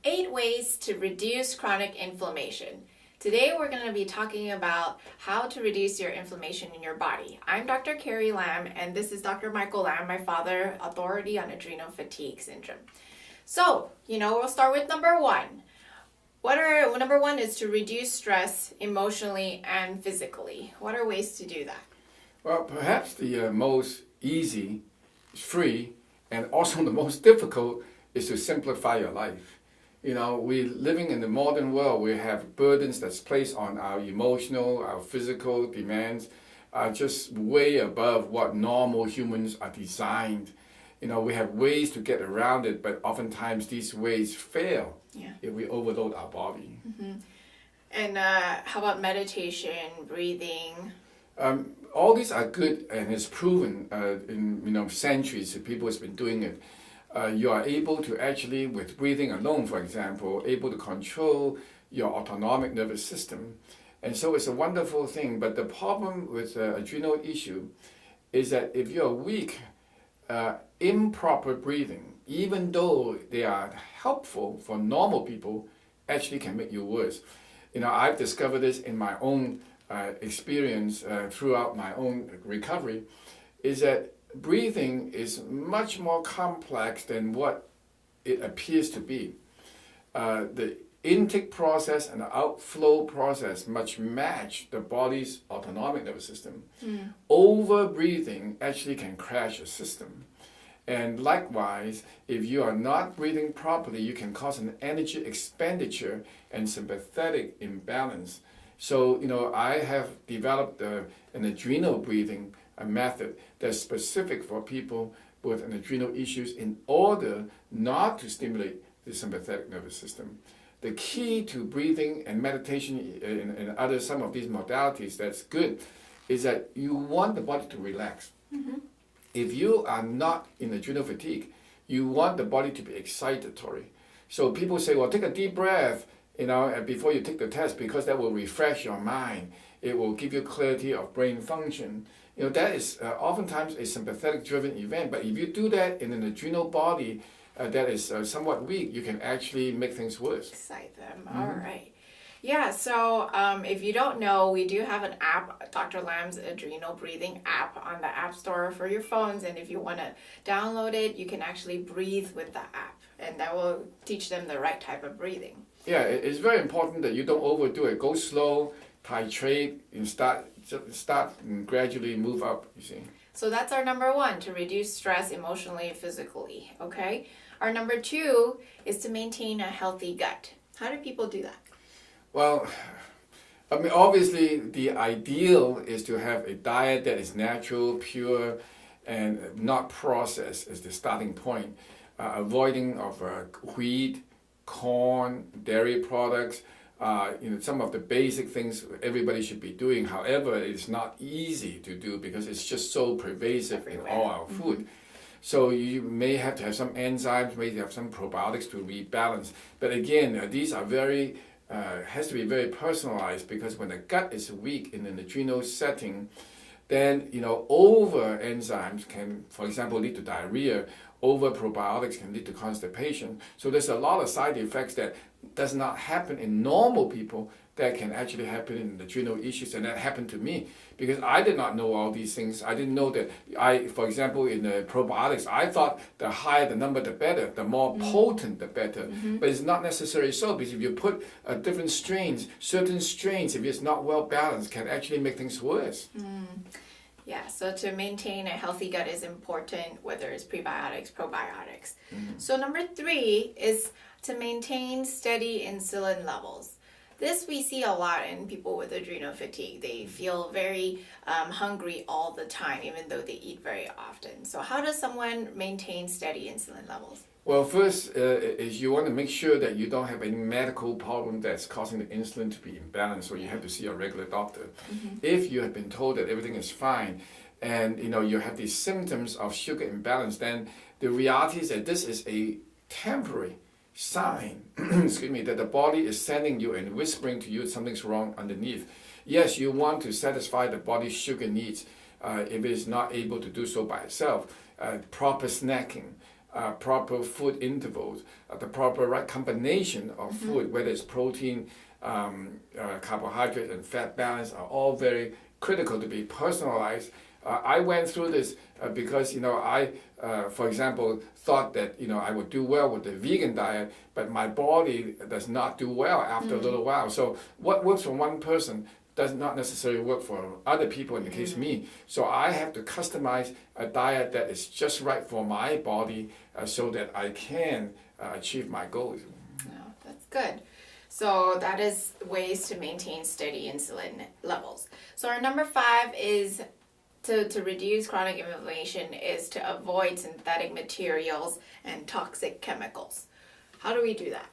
8 ways to reduce chronic inflammation. Today we're going to be talking about how to reduce your inflammation in your body. I'm Dr. Carrie Lam, and this is Dr. Michael Lam, my father, authority on adrenal fatigue syndrome. So, we'll start with number one. Number one is to reduce stress emotionally and physically. What are ways to do that? Well, perhaps the most easy, free, and also the most difficult is to simplify your life. We're living in the modern world. We have burdens that's placed on our emotional, our physical demands are just way above what normal humans are designed. We have ways to get around it, but oftentimes these ways fail if we overload our body. Mm-hmm. And how about meditation, breathing? All these are good, and it's proven in centuries that people have been doing it. You are able to actually, with breathing alone, for example, able to control your autonomic nervous system. And so it's a wonderful thing. But the problem with adrenal issue is that if you're weak, improper breathing, even though they are helpful for normal people, actually can make you worse. I've discovered this in my own experience throughout my own recovery, is that breathing is much more complex than what it appears to be. The intake process and the outflow process must match the body's autonomic nervous system. Over breathing actually can crash a system. And likewise, if you are not breathing properly, you can cause an energy expenditure and sympathetic imbalance. So, I have developed an adrenal breathing method that's specific for people with an adrenal issues in order not to stimulate the sympathetic nervous system. The key to breathing and meditation and some of these modalities that's good is that you want the body to relax. Mm-hmm. If you are not in adrenal fatigue, you want the body to be excitatory. So people say, well, take a deep breath, before you take the test, because that will refresh your mind. It will give you clarity of brain function. That is oftentimes a sympathetic-driven event. But if you do that in an adrenal body that is somewhat weak, you can actually make things worse. Excite them. Mm-hmm. All right. Yeah, so if you don't know, we do have an app, Dr. Lam's Adrenal Breathing app on the App Store for your phones. And if you want to download it, you can actually breathe with the app. And that will teach them the right type of breathing. Yeah, it's very important that you don't overdo it. Go slow, titrate, and start and gradually move up, you see. So that's our number one, to reduce stress emotionally and physically, okay? Our number two is to maintain a healthy gut. How do people do that? Well, obviously the ideal is to have a diet that is natural, pure, and not processed as the starting point. Avoiding of wheat, corn, dairy products, some of the basic things everybody should be doing. However, it's not easy to do because it's just so pervasive in all our food. Mm-hmm. So you may have to have some enzymes, may have some probiotics to rebalance. But again, these are has to be very personalized, because when the gut is weak in an adrenal setting, then over enzymes can, for example, lead to diarrhea. Over probiotics can lead to constipation. So there's a lot of side effects that does not happen in normal people that can actually happen in adrenal issues, and that happened to me because I did not know all these things. I didn't know that for example, in the probiotics, I thought the higher the number, the better, the more potent, the better. Mm-hmm. But it's not necessarily so, because if you put different strains, certain strains, if it's not well balanced, can actually make things worse. Yeah, so to maintain a healthy gut is important, whether it's prebiotics, probiotics. Mm-hmm. So number three is to maintain steady insulin levels. This we see a lot in people with adrenal fatigue. They feel very hungry all the time, even though they eat very often. So how does someone maintain steady insulin levels? Well, first is you want to make sure that you don't have any medical problem that's causing the insulin to be imbalanced, so you have to see a regular doctor. Mm-hmm. If you have been told that everything is fine and you have these symptoms of sugar imbalance, then the reality is that this is a temporary sign that the body is sending you and whispering to you something's wrong underneath. Yes, you want to satisfy the body's sugar needs if it is not able to do so by itself. Proper snacking, proper food intervals, the proper right combination of food, whether it's protein, carbohydrate, and fat balance, are all very critical to be personalized. I went through this because I, for example, thought that I would do well with the vegan diet, but my body does not do well after a little while. So what works for one person does not necessarily work for other people, in the case me. So I have to customize a diet that is just right for my body so that I can achieve my goals. Oh, that's good. So that is ways to maintain steady insulin levels. So our number 5 is to reduce chronic inflammation is to avoid synthetic materials and toxic chemicals. How do we do that?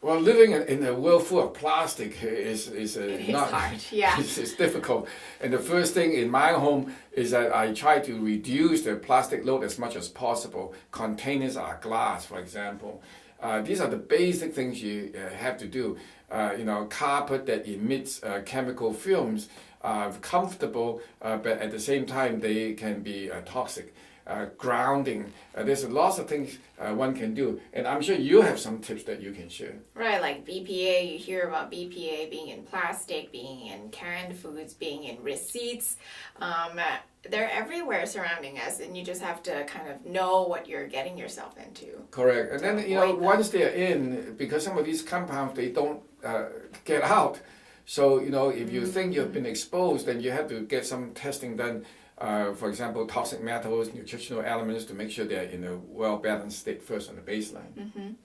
Well, living in a world full of plastic is not hard. Yeah. It's difficult. And the first thing in my home is that I try to reduce the plastic load as much as possible. Containers are glass, for example. These are the basic things you have to do. Carpet that emits chemical fumes are comfortable, but at the same time they can be toxic. Grounding. There's lots of things one can do, and I'm sure you have some tips that you can share. Right, like BPA, you hear about BPA being in plastic, being in canned foods, being in receipts. They're everywhere surrounding us, and you just have to kind of know what you're getting yourself into. Correct, and then once they're in, because some of these compounds they don't get out. So if you think you've been exposed, then you have to get some testing done. For example, toxic metals, nutritional elements, to make sure they're in a well-balanced state first on the baseline.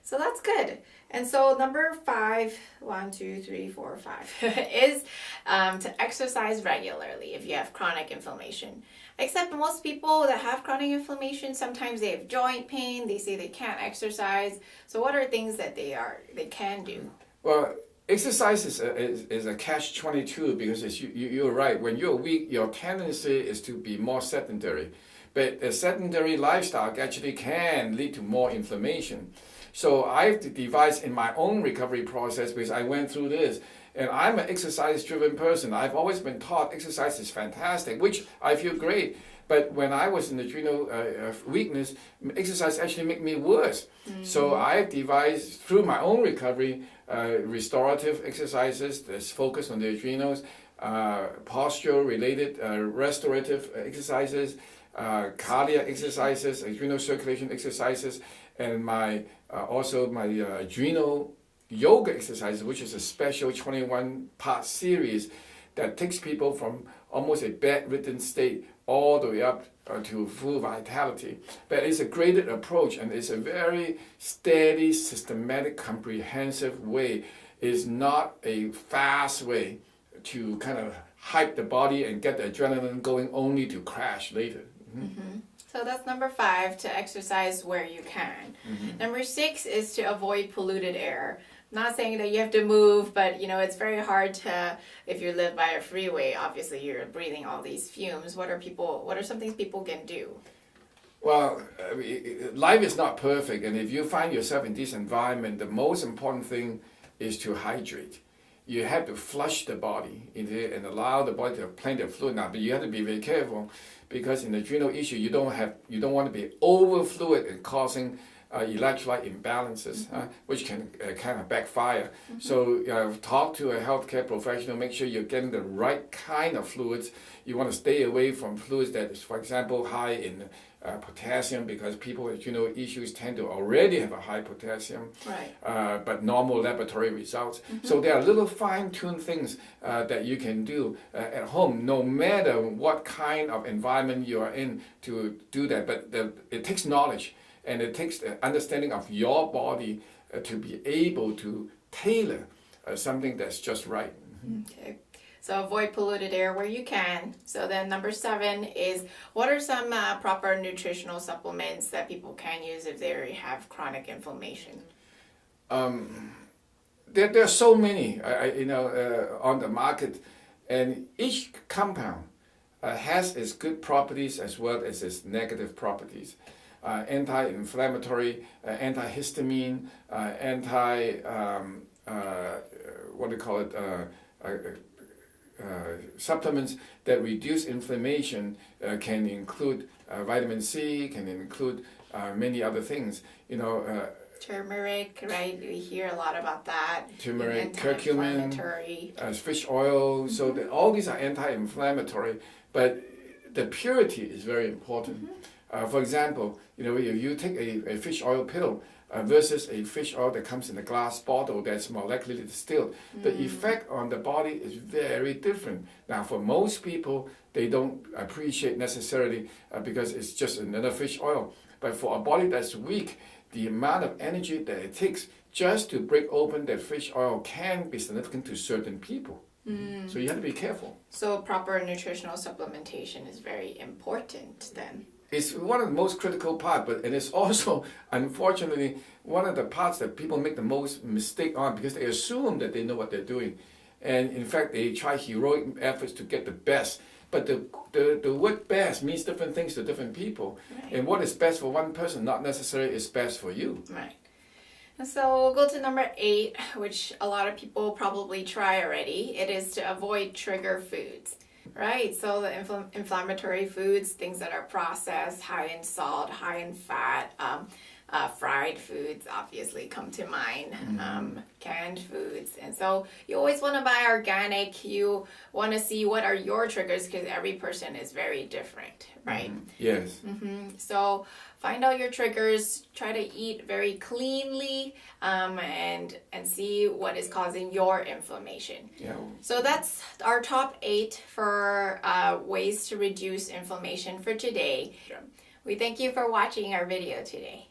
So that's good. And so number 5, 1, 2, 3, 4, 5 is to exercise regularly if you have chronic inflammation. Except most people that have chronic inflammation, sometimes they have joint pain. They say they can't exercise. So what are things that they can do? Well, exercise is a catch-22 because you're right. When you're weak, your tendency is to be more sedentary. But a sedentary lifestyle actually can lead to more inflammation. So I've devised in my own recovery process, because I went through this, and I'm an exercise-driven person. I've always been taught exercise is fantastic, which I feel great. But when I was in adrenal weakness, exercise actually made me worse. So I've devised, through my own recovery, restorative exercises that's focused on the adrenals, posture-related restorative exercises, cardiac exercises, adrenal circulation exercises, and my adrenal yoga exercises, which is a special 21-part series that takes people from almost a bedridden state all the way up to full vitality. But it's a graded approach, and it's a very steady, systematic, comprehensive way. It's not a fast way to kind of hype the body and get the adrenaline going only to crash later. So that's number 5, to exercise where you can. Number 6 is to avoid polluted air. Not saying that you have to move, but it's very hard to, if you live by a freeway, obviously you're breathing all these fumes. What are some things people can do? Well, life is not perfect, and if you find yourself in this environment, the most important thing is to hydrate. You have to flush the body and allow the body to have plenty of fluid now, but you have to be very careful, because in adrenal issue, you don't want to be over fluid and causing electrolyte imbalances, which can kind of backfire. So talk to a healthcare professional, make sure you're getting the right kind of fluids. You want to stay away from fluids that is, for example, high in potassium, because people with adrenal issues tend to already have a high potassium, but normal laboratory results. So there are little fine-tuned things that you can do at home, no matter what kind of environment you are in, to do that. But it takes knowledge, and it takes the understanding of your body to be able to tailor something that's just right. Okay. So avoid polluted air where you can. So then number 7 is, what are some proper nutritional supplements that people can use if they have chronic inflammation? There are so many on the market, and each compound has its good properties as well as its negative properties. Anti-inflammatory, antihistamine, supplements that reduce inflammation can include vitamin C, can include many other things. Turmeric, right? We hear a lot about that. Turmeric, curcumin, Anti-inflammatory. fish oil. So all these are anti-inflammatory, but the purity is very important. For example, if you take a fish oil pill versus a fish oil that comes in a glass bottle that's molecularly distilled, the effect on the body is very different. Now, for most people, they don't appreciate necessarily because it's just another fish oil. But for a body that's weak, the amount of energy that it takes just to break open that fish oil can be significant to certain people. So you have to be careful. So proper nutritional supplementation is very important then. It's one of the most critical parts, and it's also, unfortunately, one of the parts that people make the most mistake on because they assume that they know what they're doing. And in fact, they try heroic efforts to get the best. But the word best means different things to different people. Right. And what is best for one person not necessarily is best for you. Right. And so we'll go to number 8, which a lot of people probably try already. It is to avoid trigger foods. Right, so the inflammatory foods, things that are processed, high in salt, high in fat, fried foods obviously come to mind, canned foods. And so you always want to buy organic. You want to see what are your triggers because every person is very different, right? Yes. So find out your triggers, try to eat very cleanly, and see what is causing your inflammation. Yeah. So that's our top 8 for ways to reduce inflammation for today. We thank you for watching our video today.